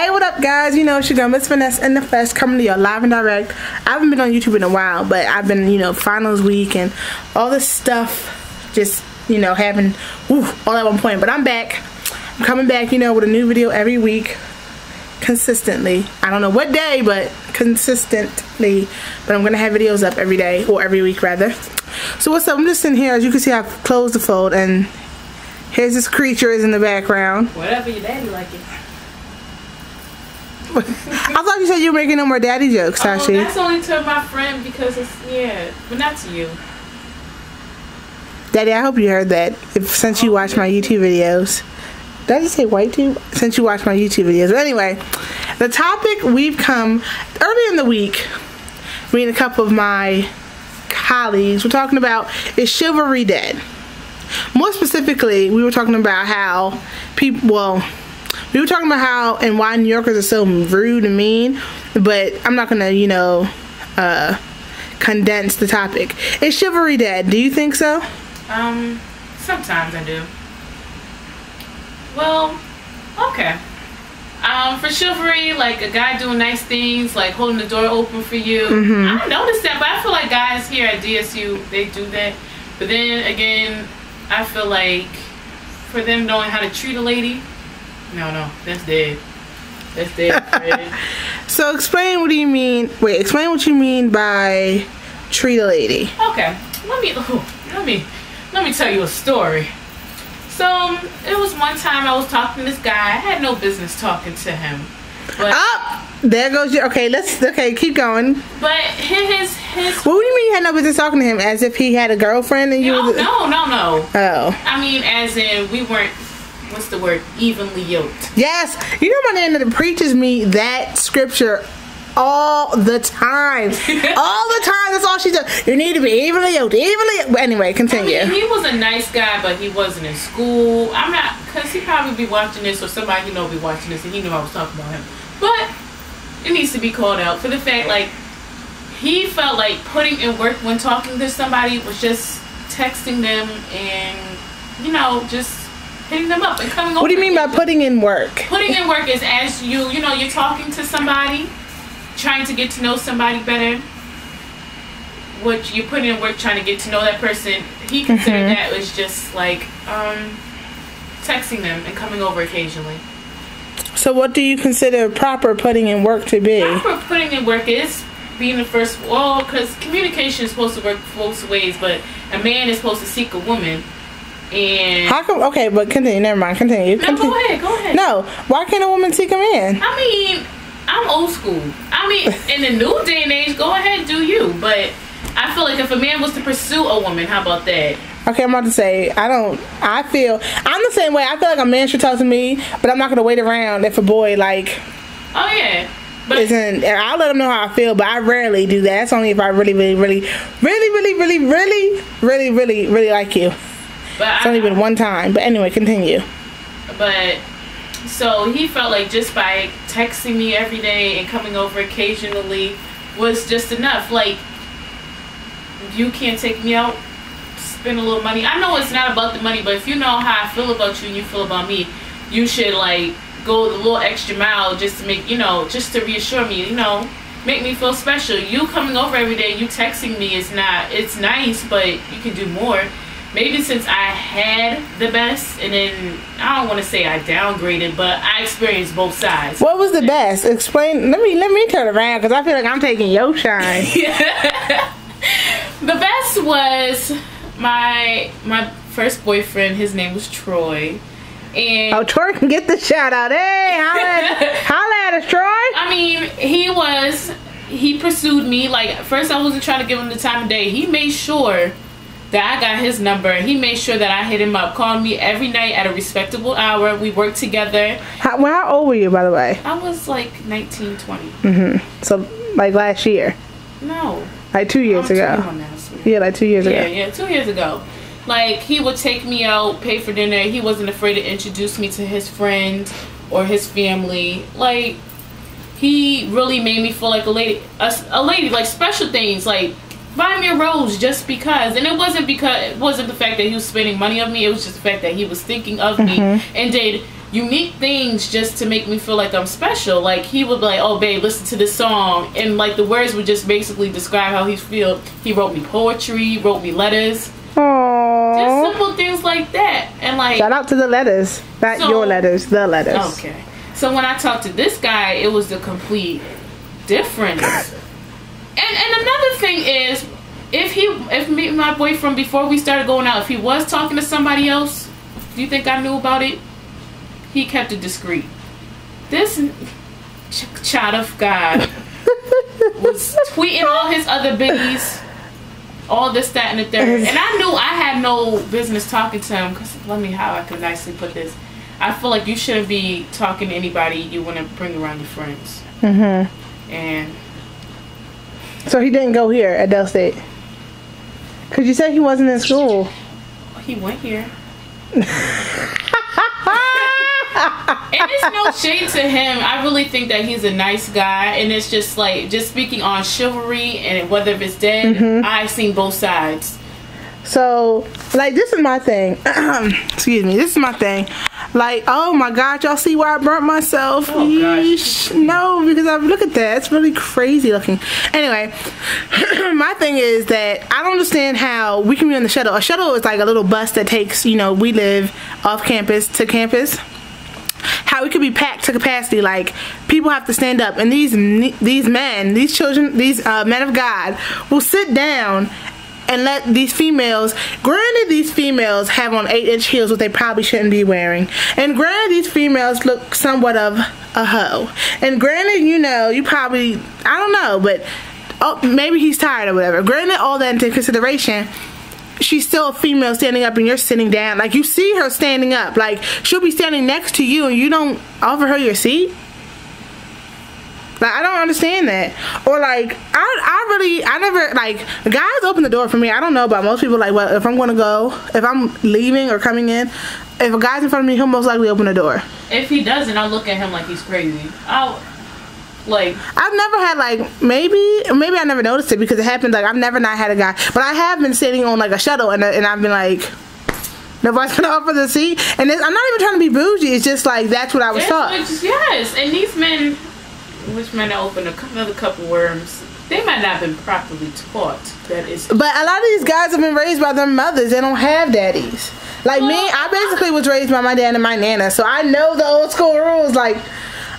Hey, what up, guys? You know, it's your girl, Miss Finesse in the flesh, coming to you live and direct. I haven't been on YouTube in a while, but I've been, you know, finals week and all this stuff just, you know, having all at one point. But I'm back. I'm coming back, you know, with a new video every week, consistently. I don't know what day, but consistently. But I'm gonna have videos up every day, or every week rather. So what's up? I'm just sitting here. As you can see, I've closed the fold, and here's this creature is in the background. Whatever your daddy like it. I thought you said you were making no more daddy jokes, Tashi. That's only to my friend because it's, yeah, but not to you. Daddy, I hope you heard that. Since you watch my YouTube videos. Did I just say white tube? Since you watch my YouTube videos. But anyway, the topic we've come early in the week, me and a couple of my colleagues were talking about, is chivalry dead? More specifically, we were talking about how people, we were talking about how and why New Yorkers are so rude and mean, but I'm not gonna, you know, condense the topic. Is chivalry dead? Do you think so? Sometimes I do. Well, okay. For chivalry, like a guy doing nice things, like holding the door open for you. I don't notice that, but I feel like guys here at DSU, they do that. But then again, I feel like for them knowing how to treat a lady, no, that's dead. That's dead. So explain what do you mean? Wait, explain what you mean by treat a lady. Okay, let me tell you a story. So it was one time I was talking to this guy. I had no business talking to him. But there goes your okay, keep going. But his what do you mean you had no business talking to him? As if he had a girlfriend and you no. Oh. I mean, as in we weren't, what's the word, evenly yoked. Yes. You know my nana preaches me that scripture all the time. All the time. That's all she does. You need to be evenly yoked. But anyway, continue. I mean, he was a nice guy, but he wasn't in school. I'm not, because he probably be watching this, or somebody he know be watching this, and he knew I was talking about him. But it needs to be called out for the fact, like, he felt like putting in work when talking to somebody was just texting them and, you know, just hitting them up and coming over. What do you mean by putting in work? Putting in work is as you know, you're talking to somebody, trying to get to know somebody better. What you're putting in work trying to get to know that person. He considered that was just like texting them and coming over occasionally. So what do you consider proper putting in work to be? Proper putting in work is being the first, well, because communication is supposed to work both ways, but a man is supposed to seek a woman. And how come? Okay, but continue. Never mind. Continue. No, go ahead. No, why can't a woman seek a man? I mean, I'm old school. I mean, in the new day and age, go ahead, do you. But I feel like if a man was to pursue a woman, how about that? Okay, I'm about to say, I'm the same way. I feel like a man should talk to me, but I'm not going to wait around if a boy, like, oh yeah, but isn't, I'll let him know how I feel, but I rarely do that. That's only if I really like you. But it's only been one time. But anyway, continue. But so he felt like just by texting me every day and coming over occasionally was just enough. Like, you can't take me out, spend a little money. I know it's not about the money, but if you know how I feel about you and you feel about me, you should like go the little extra mile just to make, you know, just to reassure me, you know, make me feel special. You coming over every day, you texting me is not, it's nice, but you can do more. Maybe since I had the best, and then I don't want to say I downgraded, but I experienced both sides. What was the best? Explain. Let me turn around because I feel like I'm taking your shine. The best was my first boyfriend. His name was Troy. And Troy can get the shout out. Hey, holla at us, Troy. I mean, he pursued me. Like, at first I wasn't trying to give him the time of day. He made sure that I got his number. He made sure that I hit him up, called me every night at a respectable hour. We worked together. How old were you, by the way? I was like 19, 20. So, like last year? No. Like 2 years ago. Now, yeah, like 2 years ago. Yeah, 2 years ago. Like, he would take me out, pay for dinner. He wasn't afraid to introduce me to his friends or his family. Like, he really made me feel like a lady, like special things, like buy me a rose just because. And it wasn't the fact that he was spending money on me. It was just the fact that he was thinking of me and did unique things just to make me feel like I'm special. Like, he would be like, oh babe, listen to this song, and like the words would just basically describe how he feel. He wrote me poetry, wrote me letters. Aww. Just simple things like that. And like, shout out to the letters, not your letters, the letters. Okay. So when I talked to this guy, it was the complete difference. And another thing is, if my boyfriend, before we started going out, if he was talking to somebody else, do you think I knew about it? He kept it discreet. This child of God was tweeting all his other biddies, all this, that, and the third. And I knew I had no business talking to him, because how I could nicely put this. I feel like you shouldn't be talking to anybody you want to bring around your friends. And so he didn't go here at Del State? Because you said he wasn't in school. He went here. And it's no shade to him. I really think that he's a nice guy, and it's just like, just speaking on Chivalry and whether it's dead, I've seen both sides. So, like, this is my thing. Excuse me, this is my thing. Like, oh my God, y'all see where I burnt myself? Oh, gosh. No, because look at that. It's really crazy looking. Anyway, my thing is that I don't understand how we can be on the shuttle. A shuttle is like a little bus that takes, you know, we live off campus to campus. How it could be packed to capacity. Like, people have to stand up, and these men, these children, these men of God will sit down and let these females, granted these females have on 8-inch heels, what they probably shouldn't be wearing, and granted these females look somewhat of a hoe, and granted, you know, you probably, I don't know, but maybe he's tired or whatever. Granted all that into consideration, she's still a female standing up and you're sitting down. Like, you see her standing up, like she'll be standing next to you and you don't offer her your seat. Like, I don't understand that. Or like, I never, like, guys open the door for me. I don't know about most people. Like, well, if I'm gonna go, if I'm leaving or coming in, if a guy's in front of me, he'll most likely open the door. If he doesn't, I'll look at him like he's crazy. I've never had, like, maybe I never noticed it because it happened, like, I've never not had a guy, but I have been sitting on like a shuttle and I've been like, nobody's gonna offer the seat, and I'm not even trying to be bougie. It's just like, that's what I was taught. Yes, and these men, which men open another couple worms, they might not have been properly taught. That is. But a lot of these guys have been raised by their mothers. They don't have daddies. Like, me, I basically was raised by my dad and my nana, so I know the old school rules. Like,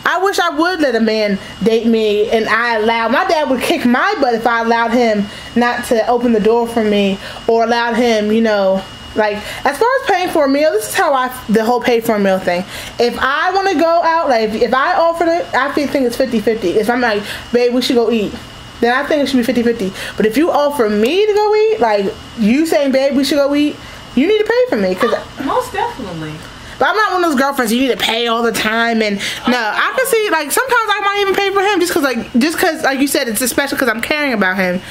I wish I would let a man date me, and my dad would kick my butt if I allowed him not to open the door for me, or allowed him, you know, like, as far as paying for a meal, this is how the whole pay for a meal thing. If I want to go out, like, if I offered it, I think it's 50-50. If I'm like, babe, we should go eat, then I think it should be 50-50. But if you offer me to go eat, like, you saying, babe, we should go eat, you need to pay for me. Most definitely. But I'm not one of those girlfriends you need to pay all the time, and no, I can see, like, sometimes I might even pay for him just because like you said, it's especially because I'm caring about him.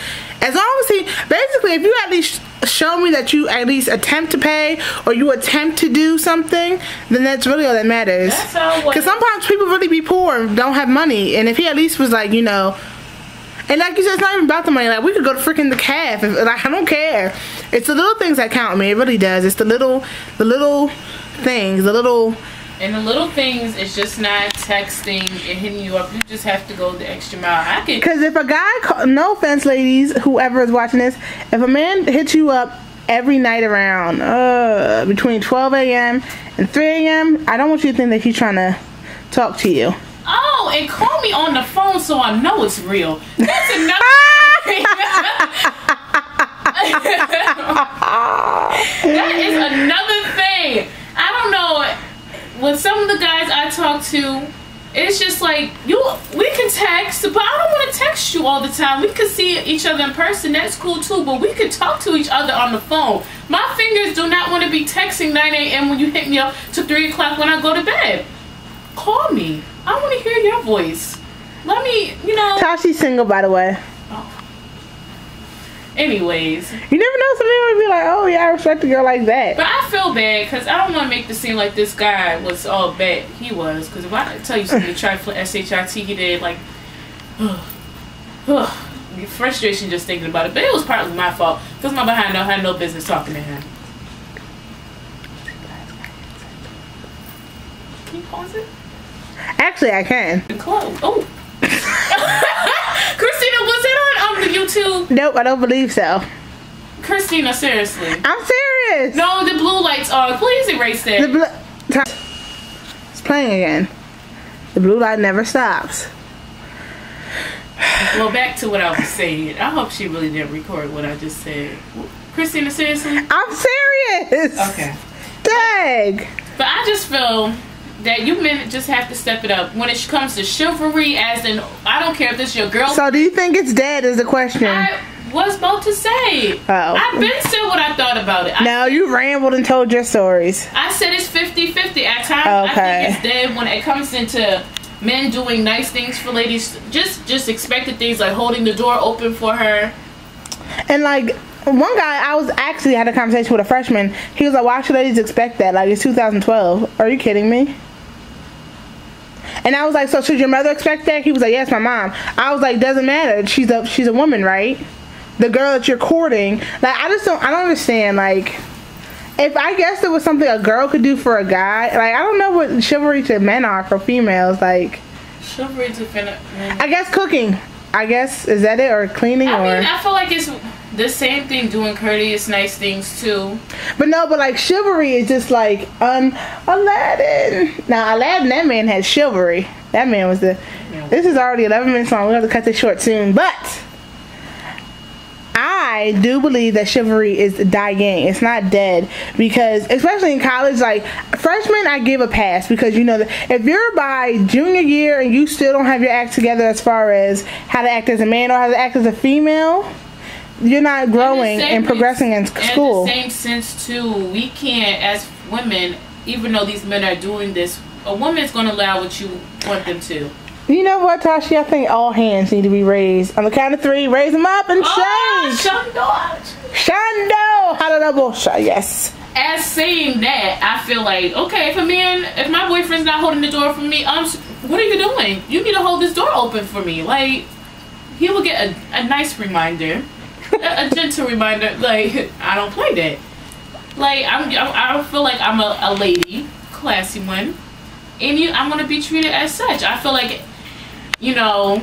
As long as basically, if you at least show me that you at least attempt to pay, or you attempt to do something, then that's really all that matters. Because sometimes people really be poor and don't have money, and if he at least was like, you know, and like you said, it's not even about the money. Like, we could go to freaking the calf. Like, I don't care. It's the little things that count me. It really does. It's the little things, and the little things is just not texting and hitting you up. You just have to go the extra mile. Because if a guy, no offense ladies, whoever is watching this, if a man hits you up every night around between 12 a.m. and 3 a.m., I don't want you to think that he's trying to talk to you. Oh, and call me on the phone so I know it's real. That's another thing. That is another thing. I don't know, with some of the guys I talk to, it's just like, we can text, but I don't want to text you all the time. We can see each other in person, that's cool too, but we can talk to each other on the phone. My fingers do not want to be texting 9 a.m. when you hit me up to 3 o'clock when I go to bed. Call me. I want to hear your voice. Let me, you know. Tashi's single, by the way. Oh. Anyways. You never know, somebody would be like, oh yeah, I respect a girl like that. But I feel bad, because I don't want to make it seem like this guy was all bad. He was. Because if I tell you something, the SHIT he did, like, frustration just thinking about it. But it was partly my fault, because my behind had no business talking to him. pause it? Actually, I can. Close. Oh. Christina, was it on the YouTube? Nope, I don't believe so. Christina, seriously. I'm serious. No, the blue light's on. Please erase that. It's playing again. The blue light never stops. Well, back to what I was saying. I hope she really didn't record what I just said. Christina, seriously? I'm serious. Okay. Dang. But I just feel that you men just have to step it up when it comes to chivalry, as in, I don't care if this is your girl. So do you think it's dead is the question? I was about to say. Oh. I've been said what I thought about it. No, you rambled and told your stories. I said it's 50-50 at times. Okay. I think it's dead when it comes into men doing nice things for ladies. Just expected things like holding the door open for her. And like one guy, I was actually had a conversation with a freshman. He was like, "Why should ladies expect that? Like it's 2012. Are you kidding me?" And I was like, "So should your mother expect that?" He was like, "Yes, my mom." I was like, "Doesn't matter. She's a woman, right? The girl that you're courting." Like I don't understand. Like if I guess there was something a girl could do for a guy, like I don't know what chivalry to men are for females. Like chivalry to men. I guess cooking. I guess is that it, or cleaning, I mean, I feel like it's the same thing, doing courteous, nice things too. But no, but like chivalry is just like Aladdin. Now Aladdin, that man had chivalry. That man was the. Yeah. This is already 11 minutes long. We have to cut this short soon, but I do believe that chivalry is dying. It's not dead, because especially in college, like freshmen, I give a pass, because you know that if you're by junior year and you still don't have your act together as far as how to act as a man or how to act as a female, you're not growing and progressing in school. In the same sense too, we can't, as women, even though these men are doing this, a woman's going to allow what you want them to. You know what, Tashi? I think all hands need to be raised. On the count of 3, raise them up and shake. Shando. Halalabosa. Yes. As saying that, I feel like, okay, if my boyfriend's not holding the door for me, what are you doing? You need to hold this door open for me. Like, he will get a nice reminder, a gentle reminder. Like, I don't play that. Like, I feel like I'm a lady, classy one, and I'm gonna be treated as such. I feel like, you know,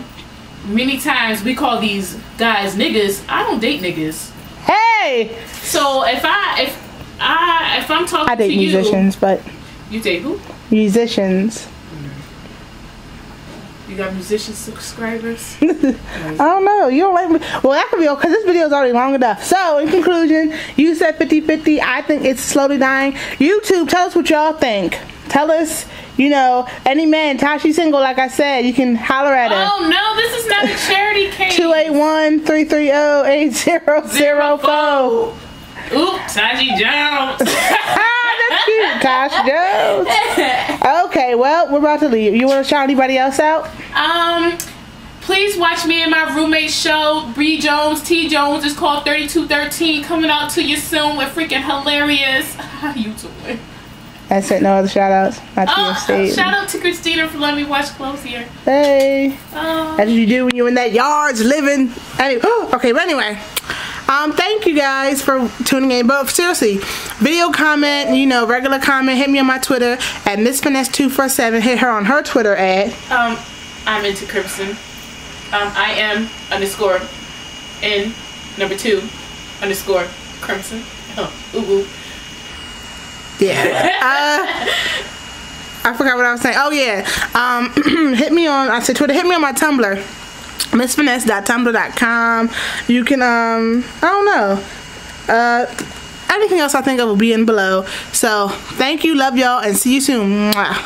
many times we call these guys niggas. I don't date niggas. Hey. So if I'm talking to you, I date musicians, but you date who? Musicians. You got musician subscribers? I don't know. You don't like me. Well, that could be okay, because this video is already long enough. So, in conclusion, you said 50-50. I think it's slowly dying. YouTube, tell us what y'all think. Tell us, you know, any man, Tashi single, like I said, you can holler at her. Oh, no, this is not a charity case. 281-330-8004. Oops, Tashi Jones. That's cute, Tash Jones. Okay, well, we're about to leave. You want to shout anybody else out? Please watch me and my roommate's show, Bree Jones, T Jones. It's called 3213. Coming out to you soon. We're freaking hilarious. How you doing? That's it. No other shout outs. Shout out to Christina for letting me watch clothes here. Hey. That's what you do when you're in that yards living. Anyway, okay, but anyway. Thank you guys for tuning in. But seriously, video comment, you know, regular comment, hit me on my Twitter at MissFinesse247. Hit her on her Twitter at I'm into Crimson. I am _N_2_Crimson. Ooh. Yeah. I forgot what I was saying. Oh yeah. Hit me on, I said Twitter, hit me on my Tumblr. MissFinesse.tumblr.com. You can I don't know. Anything else I think of will be in below. So thank you, love y'all, and see you soon. Mwah.